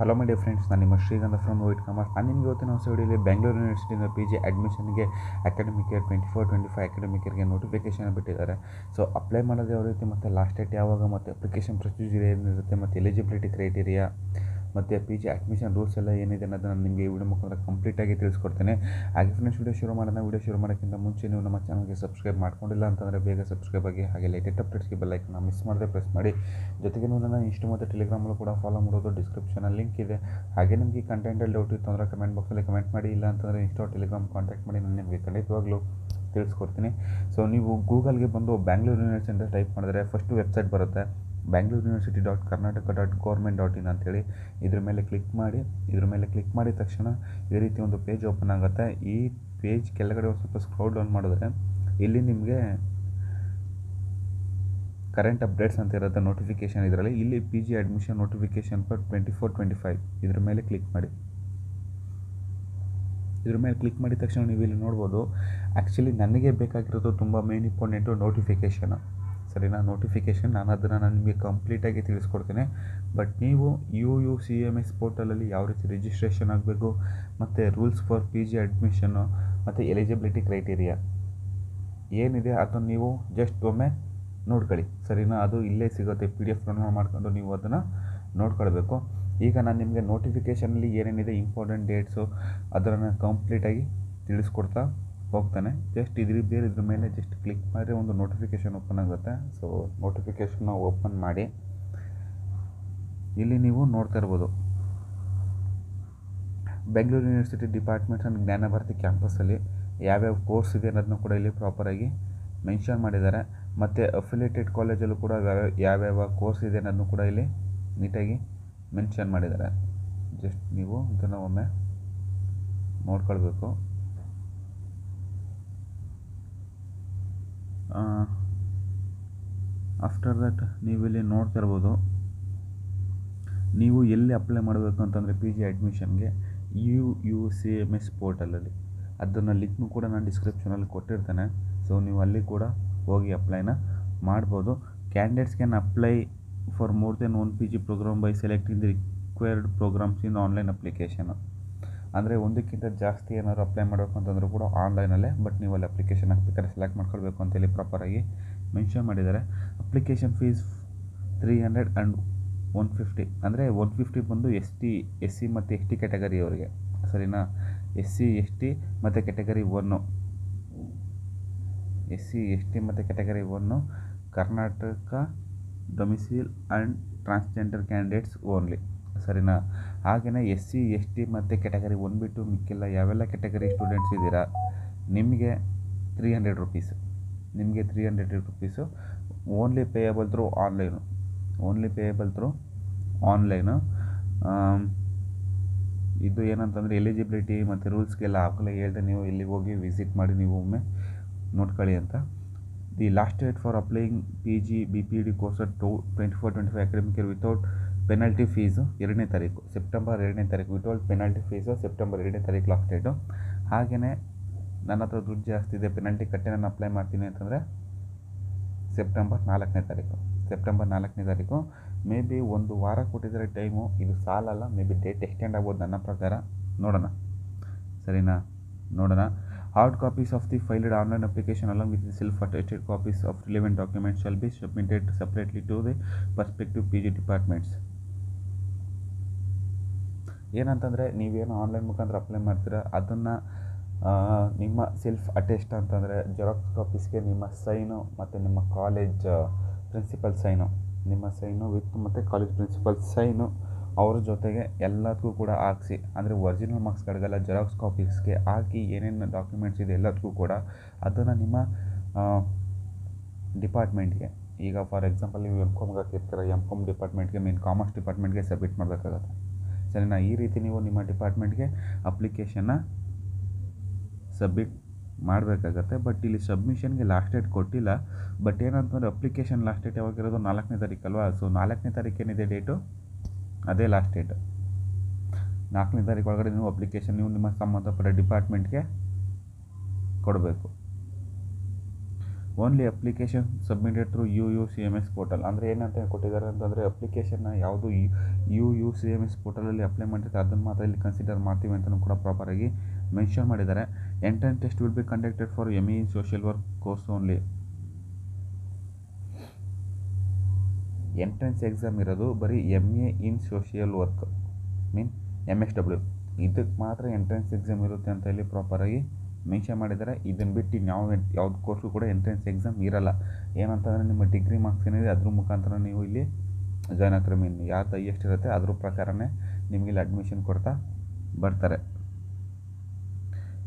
Hello my dear friends, ನಾನು ನಿಮ್ಮ ಶ್ರೀಗಂಧ ಫ್ರಮ್ ವೈಟ್ ಕಾಮರ್ಸ್. ನಾನು ನಿಮಗೆ ಇವತ್ತಿನ ಹೊಸ ವಿಡಿಯೋಲಿ ಬೆಂಗಳೂರು ಯೂನಿವರ್ಸಿಟಿಯಿಂದ ಪಿ ಜಿ ಅಡ್ಮಿಷನ್ಗೆ ಅಕಾಡೆಮಿಕ್ ಇಯರ್ 24-25 ಅಕಾಡೆಮಿಕ್ ಇಯರ್ಗೆ ನೋಟಿಫಿಕೇಷನ್ ಬಿಟ್ಟಿದ್ದಾರೆ. ಸೊ ಅಪ್ಲೈ ಮಾಡೋದು ಯಾವ ರೀತಿ, ಮತ್ತು ಲಾಸ್ಟ್ ಡೇಟ್ ಯಾವಾಗ, ಮತ್ತು ಅಪ್ಲಿಕೇಶನ್ ಪ್ರೊಸೀಜರ್ ಏನಿರುತ್ತೆ, ಮತ್ತು ಎಲಿಜಿಬಿಲಿಟಿ ಕ್ರೈಟೀರಿಯಾ ಮತ್ತು ಪಿ ಜಿ ಅಡ್ಮಿಷನ್ ರೂಲ್ಸ್ ಎಲ್ಲ ಏನಿದೆ ಅನ್ನೋದನ್ನು ನಾನು ನಿಮಗೆ ಈ ವಿಡಿಯೋ ಮುಖಾಂತರ ಕಂಪ್ಲೀಟಾಗಿ ತಿಳಿಸ್ಕೊಡ್ತೇನೆ. ಹಾಗೆ ಫ್ರೆಂಡ್ಸ್, ವಿಡಿಯೋ ಶುರು ಮಾಡೋಕ್ಕಿಂತ ಮುಂಚೆ ನೀವು ನಮ್ಮ ಚಾನಲ್ಗೆ ಸಬ್ಸ್ಕ್ರೈಬ್ ಮಾಡ್ಕೊಂಡಿಲ್ಲ ಅಂತಂದರೆ ಬೇಗ ಸಬ್ಸ್ಕ್ರೈಬ್ ಆಗಿ, ಹಾಗೆ ಲೇಟೆಸ್ಟ್ ಅಪ್ಡೇಟ್ಸ್ಗೆ ಬೆಲ್ ಐಕನ್ನ ಮಿಸ್ ಮಾಡದೆ ಪ್ರೆಸ್ ಮಾಡಿ. ಜೊತೆಗೆ ನನ್ನ ಇನ್ಸ್ಟಾ ಮತ್ತು ಟೆಲಿಗ್ರಾಮಲ್ಲೂ ಕೂಡ ಫಾಲೋ ಮಾಡೋದು, ಡಿಸ್ಕ್ರಿಪ್ಷನಲ್ಲಿ ಲಿಂಕ್ ಇದೆ. ಹಾಗೆ ನಿಮಗೆ ಕಂಟೆಂಟಲ್ಲಿ ಡೌಟ್ ಇತ್ತು ಅಂದರೆ ಕಮೆಂಟ್ ಬಾಕ್ಸಲ್ಲಿ ಕಮೆಂಟ್ ಮಾಡಿ, ಇಲ್ಲ ಅಂತಂದರೆ ಇನ್ಸ್ಟಾ ಟೆಲಿಗ್ರಾಮ್ ಕಾಂಟ್ಯಾಕ್ಟ್ ಮಾಡಿ, ನಾನು ನಿಮಗೆ ಖಂಡಿತವಾಗ್ಲೂ ತಿಳಿಸ್ಕೊಡ್ತೀನಿ. ಸೊ ನೀವು ಗೂಗಲ್ಗೆ ಬಂದು ಬ್ಯಾಂಗ್ಳೂರು ಯೂನಿವರ್ಸಿಟಿ ಅಂತ ಟೈಪ್ ಮಾಡಿದ್ರೆ ಫಸ್ಟು ವೆಬ್ಸೈಟ್ ಬರುತ್ತೆ, bangalore.university.karnataka.government.in ಅಂತೇಳಿ. ಇದ್ರ ಮೇಲೆ ಕ್ಲಿಕ್ ಮಾಡಿದ ತಕ್ಷಣ ಈ ರೀತಿ ಒಂದು ಪೇಜ್ ಓಪನ್ ಆಗುತ್ತೆ. ಈ ಪೇಜ್ ಕೆಳಗಡೆ ಒಂದು ಸ್ವಲ್ಪ ಸ್ಕ್ರೋಲ್ ಡೌನ್ ಮಾಡಿದ್ರೆ ಇಲ್ಲಿ ನಿಮಗೆ ಕರೆಂಟ್ ಅಪ್ಡೇಟ್ಸ್ ಅಂತ ಇರುತ್ತೆ, ನೋಟಿಫಿಕೇಷನ್ ಇದರಲ್ಲಿ. ಇಲ್ಲಿ P G admission notification for 24-25 ಇದ್ರ ಮೇಲೆ ಕ್ಲಿಕ್ ಮಾಡಿ. ಇದ್ರ ಮೇಲೆ ಕ್ಲಿಕ್ ಮಾಡಿದ ತಕ್ಷಣ ನೀವು ಇಲ್ಲಿ ನೋಡ್ಬೋದು. ಆ್ಯಕ್ಚುಲಿ ನನಗೆ ಬೇಕಾಗಿರೋದು ತುಂಬ ಮೇನ್ ಇಂಪಾರ್ಟೆಂಟು ನೋಟಿಫಿಕೇಷನ್, ಸರಿನಾ? ನೋಟಿಫಿಕೇಷನ್ ನಾನು ನಿಮಗೆ ಕಂಪ್ಲೀಟಾಗಿ ತಿಳಿಸ್ಕೊಡ್ತೀನಿ. ಬಟ್ ನೀವು UUCMS ಪೋರ್ಟಲಲ್ಲಿ ಯಾವ ರೀತಿ ರಿಜಿಸ್ಟ್ರೇಷನ್ ಆಗಬೇಕು, ಮತ್ತು rules for P G admission, ಮತ್ತು ಎಲಿಜಿಬಿಲಿಟಿ ಕ್ರೈಟೀರಿಯಾ ಏನಿದೆ ಅದನ್ನು ನೀವು ಜಸ್ಟ್ ಒಮ್ಮೆ ನೋಡ್ಕೊಳ್ಳಿ, ಸರಿನಾ? ಅದು ಇಲ್ಲೇ ಸಿಗುತ್ತೆ, PDF ಡೌನ್ಲೋಡ್ ಮಾಡ್ಕೊಂಡು ನೀವು ಅದನ್ನು ನೋಡ್ಕೊಳ್ಬೇಕು. ಈಗ ನಾನು ನಿಮಗೆ ನೋಟಿಫಿಕೇಷನಲ್ಲಿ ಏನೇನಿದೆ ಇಂಪಾರ್ಟೆಂಟ್ ಡೇಟ್ಸು ಅದನ್ನು ಕಂಪ್ಲೀಟಾಗಿ ತಿಳಿಸ್ಕೊಡ್ತಾ ಹೋಗ್ತಾನೆ. ಜಸ್ಟ್ ಇದ್ರ ಮೇಲೆ ಜಸ್ಟ್ ಕ್ಲಿಕ್ ಮಾಡಿದ್ರೆ ಒಂದು ನೋಟಿಫಿಕೇಷನ್ ಓಪನ್ ಆಗುತ್ತೆ. ಸೊ ನೋಟಿಫಿಕೇಷನ್ನ ಓಪನ್ ಮಾಡಿ ಇಲ್ಲಿ ನೀವು ನೋಡ್ತಾ ಇರ್ಬೋದು, Bengaluru university departments and Jnanabharathi ಕ್ಯಾಂಪಸ್ಸಲ್ಲಿ ಯಾವ್ಯಾವ ಕೋರ್ಸ್ ಇದೆ ಅನ್ನೋದನ್ನು ಕೂಡ ಇಲ್ಲಿ ಪ್ರಾಪರಾಗಿ ಮೆನ್ಷನ್ ಮಾಡಿದ್ದಾರೆ. ಮತ್ತು ಅಫಿಲಿಯೇಟೆಡ್ ಕಾಲೇಜಲ್ಲೂ ಕೂಡ ಯಾವ್ಯಾವ ಕೋರ್ಸ್ ಇದೆ ಅನ್ನೋದನ್ನು ಕೂಡ ಇಲ್ಲಿ ನೀಟಾಗಿ ಮೆನ್ಷನ್ ಮಾಡಿದ್ದಾರೆ. ಜಸ್ಟ್ ನೀವು ಇದನ್ನು ಒಮ್ಮೆ ನೋಡ್ಕೊಳ್ಬೇಕು. ಆಫ್ಟರ್ ದಟ್ ನೀವು ಇಲ್ಲಿ ನೋಡ್ತಾ ಇರ್ಬೋದು, ನೀವು ಎಲ್ಲಿ ಅಪ್ಲೈ ಮಾಡಬೇಕು ಅಂತಂದರೆ ಪಿ ಜಿ ಅಡ್ಮಿಷನ್ಗೆ UUCMS ಪೋರ್ಟಲಲ್ಲಿ, ಅದನ್ನು ಲಿಂಕ್ನು ಕೂಡ ನಾನು ಡಿಸ್ಕ್ರಿಪ್ಷನಲ್ಲಿ ಕೊಟ್ಟಿರ್ತೇನೆ. ಸೊ ನೀವು ಅಲ್ಲಿ ಕೂಡ ಹೋಗಿ ಅಪ್ಲೈನ ಮಾಡ್ಬೋದು. Candidates can apply for more than 1 PG program by selecting the required programs in online application. ಅಂದರೆ ಒಂದಕ್ಕಿಂತ ಜಾಸ್ತಿ ಏನಾದ್ರು ಅಪ್ಲೈ ಮಾಡಬೇಕು ಅಂತಂದರೂ ಕೂಡ ಆನ್ಲೈನಲ್ಲೇ, ಬಟ್ ನೀವು ಅಲ್ಲಿ ಅಪ್ಲಿಕೇಶನ್ ಹಾಕ್ಬೇಕಾದ್ರೆ ಸೆಲೆಕ್ಟ್ ಮಾಡ್ಕೊಳ್ಬೇಕು ಅಂತೇಳಿ ಪ್ರಾಪರಾಗಿ ಮೆನ್ಷನ್ ಮಾಡಿದ್ದಾರೆ. ಅಪ್ಲಿಕೇಶನ್ ಫೀಸ್ 300 ಆ್ಯಂಡ್ 150, ಅಂದರೆ 150 ಬಂದು SC ಮತ್ತು ST ಕ್ಯಾಟಗರಿ ಅವರಿಗೆ, ಸರಿನಾ? SC ST ಮತ್ತು ಕ್ಯಾಟಗರಿ 1, SC ST ಮತ್ತು category 1 Karnataka domicile and transgender candidates only, ಸರಿನಾ? ಹಾಗೆಯೇ SC ST ಮತ್ತು ಕ್ಯಾಟಗರಿ 1 ಬಿಟ್ಟು ಮಿಕ್ಕಿಲ್ಲ ಯಾವೆಲ್ಲ ಕ್ಯಾಟಗರಿ ಸ್ಟೂಡೆಂಟ್ಸ್ ಇದ್ದೀರಾ ನಿಮಗೆ 300 rupees, only payable through online. ಇದು ಏನಂತಂದರೆ ಎಲಿಜಿಬಿಲಿಟಿ ಮತ್ತು ರೂಲ್ಸ್ಗೆಲ್ಲ ಆಗಲೇ ಹೇಳಿದೆ, ನೀವು ಇಲ್ಲಿ ಹೋಗಿ ವಿಸಿಟ್ ಮಾಡಿ ನೀವು ಒಮ್ಮೆ ನೋಡ್ಕೊಳ್ಳಿ ಅಂತ. The last date for applying PG BPED course 24-25 academic year without penalty fees 2ನೇ ತಾರೀಕು, ಸೆಪ್ಟೆಂಬರ್ 2ನೇ ತಾರೀಕು. ವಿತೌಟ್ ಪೆನಲ್ಟಿ ಫೀಸು ಸೆಪ್ಟೆಂಬರ್ 2ನೇ ತಾರೀಕು ಲಾಸ್ಟ್ ಡೇಟು. ಹಾಗೆಯೇ ನನ್ನ ಹತ್ರ ದುಡ್ಡು ಜಾಸ್ತಿ ಇದೆ, ಪೆನಲ್ಟಿ ಕಟ್ಟಿ ನಾನು ಅಪ್ಲೈ ಮಾಡ್ತೀನಿ ಅಂತಂದರೆ ಸೆಪ್ಟೆಂಬರ್ 4ನೇ ತಾರೀಕು. ಮೇ ಬಿ ಒಂದು ವಾರ ಕೊಟ್ಟಿದ್ದಾರೆ ಟೈಮು, ಇದು ಸಾಲಲ್ಲ, ಮೇ ಬಿ ಡೇಟ್ ಎಕ್ಸ್ಟೆಂಡ್ ಆಗ್ಬೋದು ನನ್ನ ಪ್ರಕಾರ, ನೋಡೋಣ, ಸರಿನಾ? ನೋಡೋಣ. Hard copies of the filled online application along with the self attested copies of relevant documents shall be submitted separately to the perspective PG departments. ಏನಂತಂದರೆ ನೀವೇನು ಆನ್ಲೈನ್ ಮುಖಾಂತರ ಅಪ್ಲೈ ಮಾಡ್ತೀರಾ ಅದನ್ನು ನಿಮ್ಮ ಸೆಲ್ಫ್ ಅಟೆಸ್ಟ್ ಅಂತಂದರೆ ಜೆರಾಕ್ಸ್ ಕಾಪೀಸ್ಗೆ ನಿಮ್ಮ ಸೈನು ಮತ್ತು ನಿಮ್ಮ ಕಾಲೇಜ್ ಪ್ರಿನ್ಸಿಪಲ್ ಸೈನು, ವಿತ್ ಮತ್ತು ಕಾಲೇಜ್ ಪ್ರಿನ್ಸಿಪಲ್ ಸೈನು ಅವ್ರ ಜೊತೆಗೆ ಎಲ್ಲದಕ್ಕೂ ಕೂಡ ಹಾಕ್ಸಿ, ಅಂದರೆ ಒರಿಜಿನಲ್ ಮಾರ್ಕ್ಸ್ಗಳಿಗೆಲ್ಲ ಜೆರಾಕ್ಸ್ ಕಾಪೀಸ್ಗೆ ಹಾಕಿ ಏನೇನು ಡಾಕ್ಯುಮೆಂಟ್ಸ್ ಇದೆ ಎಲ್ಲದಕ್ಕೂ ಕೂಡ ಅದನ್ನು ನಿಮ್ಮ ಡಿಪಾರ್ಟ್ಮೆಂಟ್ಗೆ, ಈಗ ಫಾರ್ ಎಕ್ಸಾಂಪಲ್ ನೀವು MCOMಗೆ ಹಾಕಿರ್ತೀರ, MCOM ಡಿಪಾರ್ಟ್ಮೆಂಟ್ಗೆ, ಮೀನ್ ಕಾಮರ್ಸ್ ಡಿಪಾರ್ಟ್ಮೆಂಟ್ಗೆ ಸಬ್ಮಿಟ್ ಮಾಡಬೇಕಾಗತ್ತೆ, ಸರಿನಾ? ಈ ರೀತಿ ನೀವು ನಿಮ್ಮ ಡಿಪಾರ್ಟ್ಮೆಂಟ್ಗೆ ಅಪ್ಲಿಕೇಶನ್ನ ಸಬ್ಮಿಟ್ ಮಾಡಬೇಕಾಗತ್ತೆ. ಬಟ್ ಇಲ್ಲಿ ಸಬ್ಮಿಷನ್ಗೆ ಲಾಸ್ಟ್ ಡೇಟ್ ಕೊಟ್ಟಿಲ್ಲ. ಬಟ್ ಏನಂತಂದರೆ ಅಪ್ಲಿಕೇಶನ್ ಲಾಸ್ಟ್ ಡೇಟ್ ಯಾವಾಗಿರೋದು 4ನೇ ತಾರೀಕು ಅಲ್ವಾ? ಸೊ 4ನೇ ತಾರೀಕು ಏನಿದೆ ಡೇಟು, ಅದೇ ಲಾಸ್ಟ್ ಡೇಟ್. 4ನೇ ತಾರೀಕು ಒಳಗಡೆ ನೀವು ಅಪ್ಲಿಕೇಶನ್ ನಿಮ್ಮ ಸಂಬಂಧಪಟ್ಟ ಡಿಪಾರ್ಟ್ಮೆಂಟ್ಗೆ ಕೊಡಬೇಕು. Only application submitted through UUCMS portal. ಅಂದರೆ ಏನಂತ ಕೊಟ್ಟಿದ್ದಾರೆ ಅಂತಂದರೆ ಅಪ್ಲಿಕೇಶನ್ನ ಯಾವುದು UUCMS ಪೋರ್ಟಲಲ್ಲಿ ಅಪ್ಲೈ ಮಾಡಿರ್ತಾರೆ ಅದನ್ನು ಮಾತ್ರ ಇಲ್ಲಿ ಕನ್ಸಿಡರ್ ಮಾಡ್ತೀವಿ ಅಂತಲೂ ಕೂಡ ಪ್ರಾಪರಾಗಿ ಮೆನ್ಷನ್ ಮಾಡಿದ್ದಾರೆ. Entrance test will be conducted for ME in social work course only. Entrance exam ಇರೋದು ಬರೀ MA in social work mean MSW ಇದಕ್ಕೆ ಮಾತ್ರ ಎಂಟ್ರೆನ್ಸ್ ಎಕ್ಸಾಮ್ ಇರುತ್ತೆ ಅಂತ ಇಲ್ಲಿ ಪ್ರಾಪರಾಗಿ ಮೆನ್ಷನ್ ಮಾಡಿದ್ದಾರೆ. ಇದನ್ನು ಬಿಟ್ಟು ಯಾವ್ದು ಕೋರ್ಸು ಕೂಡ ಎಂಟ್ರೆನ್ಸ್ ಎಕ್ಸಾಮ್ ಇರಲ್ಲ. ಏನಂತಂದರೆ ನಿಮ್ಮ ಡಿಗ್ರಿ ಮಾರ್ಕ್ಸ್ ಏನಿದೆ ಅದ್ರ ಮುಖಾಂತರ ನೀವು ಇಲ್ಲಿ ಜಾಯ್ನ್ ಆಗ್ತಾರೆ. ಮೀನ್ ಯಾವ್ದು ಹೈಯೆಸ್ಟ್ ಇರುತ್ತೆ ಅದ್ರ ಪ್ರಕಾರನೇ ನಿಮಗೆ ಇಲ್ಲಿ ಅಡ್ಮಿಷನ್ ಕೊಡ್ತಾ ಬರ್ತಾರೆ.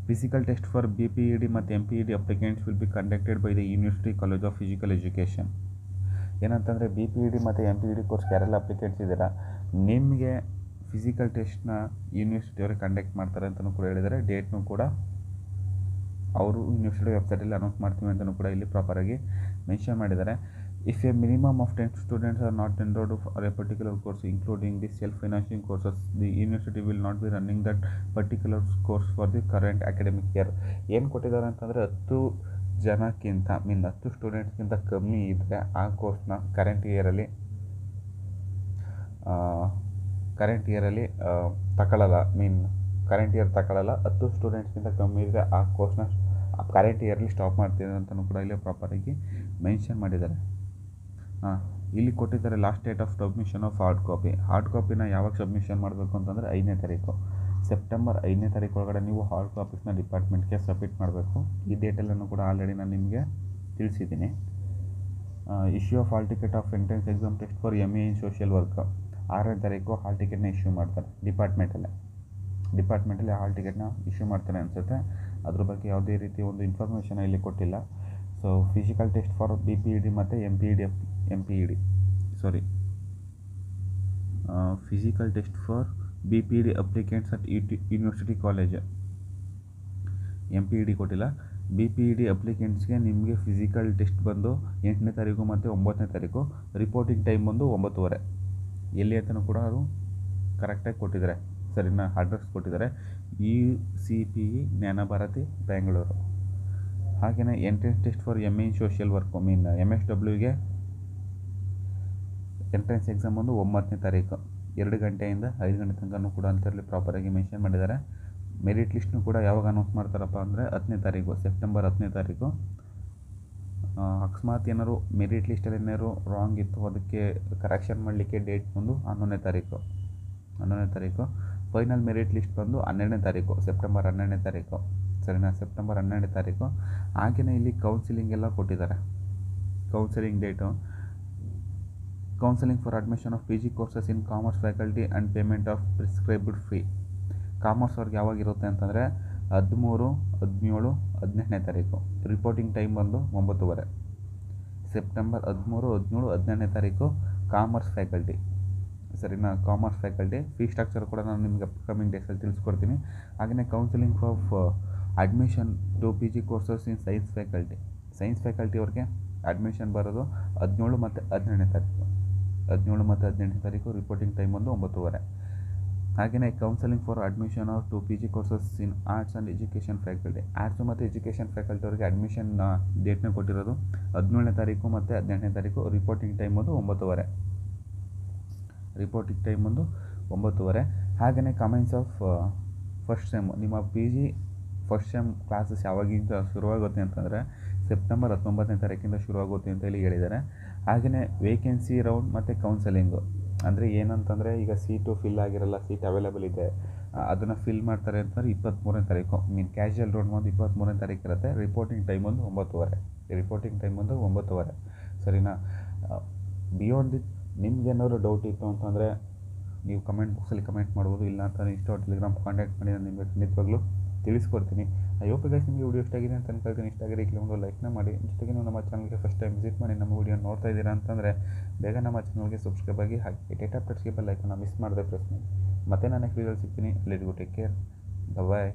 ಫಿಸಿಕಲ್ ಟೆಸ್ಟ್ ಫಾರ್ BPED ಮತ್ತು MPED applicants will be conducted by the university college of physical education. ಏನಂತಂದರೆ BPED ಮತ್ತು MPED ಕೋರ್ಸ್ ಯಾರೆಲ್ಲ ಅಪ್ಲಿಕೆಂಟ್ಸ್ ಇದ್ದೀರಾ ನಿಮಗೆ ಫಿಸಿಕಲ್ ಟೆಸ್ಟ್ನ ಯೂನಿವರ್ಸಿಟಿಯವರು ಕಂಡಕ್ಟ್ ಮಾಡ್ತಾರೆ ಅಂತಲೂ ಕೂಡ ಹೇಳಿದ್ದಾರೆ. ಡೇಟ್ನೂ ಕೂಡ ಅವರು ಯೂನಿವರ್ಸಿಟಿ ವೆಬ್ಸೈಟಲ್ಲಿ ಅನೌನ್ಸ್ ಮಾಡ್ತೀವಿ ಅಂತಲೂ ಕೂಡ ಇಲ್ಲಿ ಪ್ರಾಪರಾಗಿ ಮೆನ್ಷನ್ ಮಾಡಿದ್ದಾರೆ. If A minimum of 10 students R not enrolled for A particular course including the self financing courses the university will not be running that particular course for the current academic year. ಏನು ಕೊಟ್ಟಿದ್ದಾರೆ ಅಂತಂದರೆ 10 ಜನಕ್ಕಿಂತ 10 ಸ್ಟೂಡೆಂಟ್ಸ್ಗಿಂತ ಕಮ್ಮಿ ಇದ್ದರೆ ಆ ಕೋರ್ಸ್ನ current ಇಯರಲ್ಲಿ ತಗೊಳ್ಳಲ್ಲ. Current year ತಗೊಳ್ಳಲ್ಲ. 10 ಸ್ಟೂಡೆಂಟ್ಸ್ಗಿಂತ ಕಮ್ಮಿ ಇದ್ದರೆ ಆ ಕೋರ್ಸ್ನ ಕರೆಂಟ್ ಇಯರ್ಲಿ ಸ್ಟಾಪ್ ಮಾಡ್ತಿದ್ದಾರೆ ಅಂತಲೂ ಕೂಡ ಇಲ್ಲಿ ಪ್ರಾಪರಾಗಿ ಮೆನ್ಷನ್ ಮಾಡಿದ್ದಾರೆ. ಇಲ್ಲಿ ಕೊಟ್ಟಿದ್ದಾರೆ last date of submission of hard copy. Hard ಕಾಪಿನ ಯಾವಾಗ ಸಬ್ಮಿಷನ್ ಮಾಡಬೇಕು ಅಂತಂದರೆ 5ನೇ ತಾರೀಕು ಸೆಪ್ಟೆಂಬರ್ 5ನೇ ತಾರೀಕು ಒಳಗಡೆ ನೀವು ಹಾರ್ಡ್ ಕಾಪೀಸ್ನ ಡಿಪಾರ್ಟ್ಮೆಂಟ್ಗೆ ಸಬ್ಮಿಟ್ ಮಾಡಬೇಕು. ಈ ಡೇಟೆಲ್ಲೂ ಕೂಡ ಆಲ್ರೆಡಿ ನಾನು ನಿಮಗೆ ತಿಳಿಸಿದ್ದೀನಿ. Issue of hall ticket of entrance exam test for MA in social work 6ನೇ ತಾರೀಕು ಹಾಲ್ ಟಿಕೆಟ್ನ ಇಶ್ಯೂ ಮಾಡ್ತಾರೆ. ಡಿಪಾರ್ಟ್ಮೆಂಟಲ್ಲಿ ಹಾಲ್ ಟಿಕೆಟ್ನ ಇಶ್ಯೂ ಮಾಡ್ತಾರೆ ಅನಿಸುತ್ತೆ. ಅದ್ರ ಬಗ್ಗೆ ಯಾವುದೇ ರೀತಿ ಒಂದು ಇನ್ಫಾರ್ಮೇಷನ್ ಇಲ್ಲಿ ಕೊಟ್ಟಿಲ್ಲ. So physical test for BPED ಮತ್ತು physical test for BPED applicants at university college. MPED ಕೊಟ್ಟಿಲ್ಲ. BPED ಅಪ್ಲಿಕೆಂಟ್ಸ್ಗೆ ನಿಮಗೆ ಫಿಸಿಕಲ್ ಟೆಸ್ಟ್ ಬಂದು 8ನೇ ತಾರೀಕು ಮತ್ತು 9ನೇ ತಾರೀಕು. ರಿಪೋರ್ಟಿಂಗ್ ಟೈಮ್ ಬಂದು 9:30. ಎಲ್ಲಿ ಅಂತಲೂ ಕೂಡ ಅವರು ಕರೆಕ್ಟಾಗಿ ಕೊಟ್ಟಿದ್ದಾರೆ. ಸರಿನಾ? ಅಡ್ರೆಸ್ ಕೊಟ್ಟಿದ್ದಾರೆ. UCPE ಜ್ಞಾನಭಾರತಿ ಬೆಂಗಳೂರು. ಹಾಗೆಯೇ entrance test for MA in social work MSWಗೆ ಎಂಟ್ರೆನ್ಸ್ ಎಕ್ಸಾಮ್ ಬಂದು 9ನೇ ತಾರೀಕು 2 ಗಂಟೆಯಿಂದ 5 ಗಂಟೆ ತನಕ ಕೂಡ ಅಂತೇಳಿ ಪ್ರಾಪರಾಗಿ ಮೆನ್ಷನ್ ಮಾಡಿದ್ದಾರೆ. ಮೆರಿಟ್ ಲಿಸ್ಟ್ನು ಕೂಡ ಯಾವಾಗ ಅನೌನ್ಸ್ ಮಾಡ್ತಾರಪ್ಪ ಅಂದರೆ 10ನೇ ತಾರೀಕು ಸೆಪ್ಟೆಂಬರ್ 10ನೇ ತಾರೀಕು. ಅಕಸ್ಮಾತ್ ಏನಾದ್ರು ಮೆರಿಟ್ ಲಿಸ್ಟಲ್ಲಿ ಏನಾದ್ರು ರಾಂಗ್ ಇತ್ತು ಅದಕ್ಕೆ ಕರೆಕ್ಷನ್ ಮಾಡಲಿಕ್ಕೆ ಡೇಟ್ ಬಂದು 11ನೇ ತಾರೀಕು. ಫೈನಲ್ ಮೆರಿಟ್ ಲಿಸ್ಟ್ ಬಂದು 12ನೇ ತಾರೀಕು ಸೆಪ್ಟೆಂಬರ್ 12ನೇ ತಾರೀಕು. ಸರಿನಾ? ಸೆಪ್ಟೆಂಬರ್ 12ನೇ ತಾರೀಕು. ಹಾಗೆಯೇ ಇಲ್ಲಿ ಕೌನ್ಸಿಲಿಂಗ್ ಎಲ್ಲ ಕೊಟ್ಟಿದ್ದಾರೆ. Counselling date counselling for admission of PG courses in commerce faculty and payment of prescribed fee. Commerce ಅವ್ರಿಗೆ ಯಾವಾಗಿರುತ್ತೆ ಅಂತಂದರೆ 13, 17, 18ನೇ ತಾರೀಕು. ರಿಪೋರ್ಟಿಂಗ್ ಟೈಮ್ ಬಂದು 9:30. ಸೆಪ್ಟೆಂಬರ್ 13, 17, 18ನೇ ತಾರೀಕು ಕಾಮರ್ಸ್ ಫ್ಯಾಕಲ್ಟಿ. ಸರಿನಾ? ಕಾಮರ್ಸ್ ಫ್ಯಾಕಲ್ಟಿ ಫೀ ಸ್ಟ್ರಕ್ಚರ್ ಕೂಡ ನಾನು ನಿಮಗೆ ಅಪ್ಕಮಿಂಗ್ ಡೇಸಲ್ಲಿ ತಿಳಿಸ್ಕೊಡ್ತೀನಿ. ಹಾಗೆಯೇ counselling of admission to PG courses in science faculty ಅವ್ರಿಗೆ ಅಡ್ಮಿಷನ್ ಬರೋದು 17 ಮತ್ತು 18ನೇ ತಾರೀಕು. ರಿಪೋರ್ಟಿಂಗ್ ಟೈಮ್ ಬಂದು 9:30. ಹಾಗೆಯೇ counselling for admission of to PG courses in arts and education faculty. Arts ಮತ್ತು ಎಜುಕೇಷನ್ ಫ್ಯಾಕಲ್ಟಿ ಅವರಿಗೆ ಅಡ್ಮಿಷನ್ ಡೇಟ್ನ ಕೊಟ್ಟಿರೋದು 17ನೇ ತಾರೀಕು ಮತ್ತು 18ನೇ ತಾರೀಕು. ರಿಪೋರ್ಟಿಂಗ್ ಟೈಮ್ ಬಂದು 9:30. ಹಾಗೆಯೇ ಕಮೆಂಟ್ಸ್ ಆಫ್ ಫಸ್ಟ್ ಸೆಮ್. ನಿಮ್ಮ PG ಫಸ್ಟ್ ಸೆಮ್ ಕ್ಲಾಸಸ್ ಯಾವಾಗಿಂದ ಶುರುವಾಗುತ್ತೆ ಅಂತಂದರೆ ಸೆಪ್ಟೆಂಬರ್ 19ನೇ ತಾರೀಕಿಂದ ಶುರುವಾಗುತ್ತೆ ಅಂತ ಹೇಳಿ ಹೇಳಿದ್ದಾರೆ. ಹಾಗೆಯೇ ವೇಕೆನ್ಸಿ ರೌಂಡ್ ಮತ್ತು ಕೌನ್ಸಲಿಂಗು ಅಂದರೆ ಏನಂತಂದರೆ ಈಗ ಸೀಟು ಫಿಲ್ ಆಗಿರಲ್ಲ, ಸೀಟ್ ಅವೈಲೇಬಲ್ ಇದೆ, ಅದನ್ನು ಫಿಲ್ ಮಾಡ್ತಾರೆ ಅಂತಂದರೆ 23ನೇ ತಾರೀಕು. ಕ್ಯಾಶುಯಲ್ ರೌಂಡ್ ಬಂದು 23ನೇ ತಾರೀಕು ಇರುತ್ತೆ. ರಿಪೋರ್ಟಿಂಗ್ ಟೈಮ್ ಒಂದು 9:30. ಸರಿನಾ? ಬಿಯಾಂಡ್ ದಿಸ್ ನಿಮ್ಗೇನಾದ್ರು ಡೌಟ್ ಇತ್ತು ಅಂತಂದರೆ ನೀವು ಕಮೆಂಟ್ ಬಾಕ್ಸಲ್ಲಿ ಕಮೆಂಟ್ ಮಾಡ್ಬೋದು. ಇಲ್ಲ ಅಂತ ಟೆಲಿಗ್ರಾಮ್ ಕಾಂಟ್ಯಾಕ್ಟ್ ಮಾಡಿ ನಾನು ನಿಮಗೆ ಖಂಡಿತವಾಗ್ಲೂ ತಿಳಿಸ್ಕೊಡ್ತೀನಿ. ಐ ಹೋಪ್ ಗೈಸ್ ನಿಮಗೆ ವಿಡಿಯೋ ಇಷ್ಟ ಆಗಿದೆ ಅಂತ ಅನ್ಕೊಳ್ತೀನಿ. ಇಷ್ಟ ಆಗಿರೋ ಈ ಒಂದು ಲೈಕ್ನ ಮಾಡಿ. ಜೊತೆಗೆ ನಮ್ಮ ಚಾನಲ್ಗೆ ಫಸ್ಟ್ ಟೈಮ್ ವಿಸಿಟ್ ಮಾಡಿ ನಮ್ಮ ವಿಡಿಯೋ ನೋಡ್ತಾ ಇದ್ದೀರಾ ಅಂತಂದರೆ ಬೇಗ ನಮ್ಮ ಚಾನಲ್ಗೆ ಸಬ್ಸ್ಕ್ರೈಬ್ ಆಗಿ ಹಾಗೆ ಡೇಟಾ ಅಪ್ಡೇಟ್ಸ್ಗೆ ಬೆಲ್ ಐಕನ್ನ ಮಿಸ್ ಮಾಡದೆ ಪ್ರೆಸ್ ಮಾಡಿ. ಮತ್ತೆ ನಾನು ನೆಕ್ಸ್ಟ್ ವಿಡಿಯೋದಲ್ಲಿ ಸಿಗ್ತೀನಿ. Let's go, take care, bye.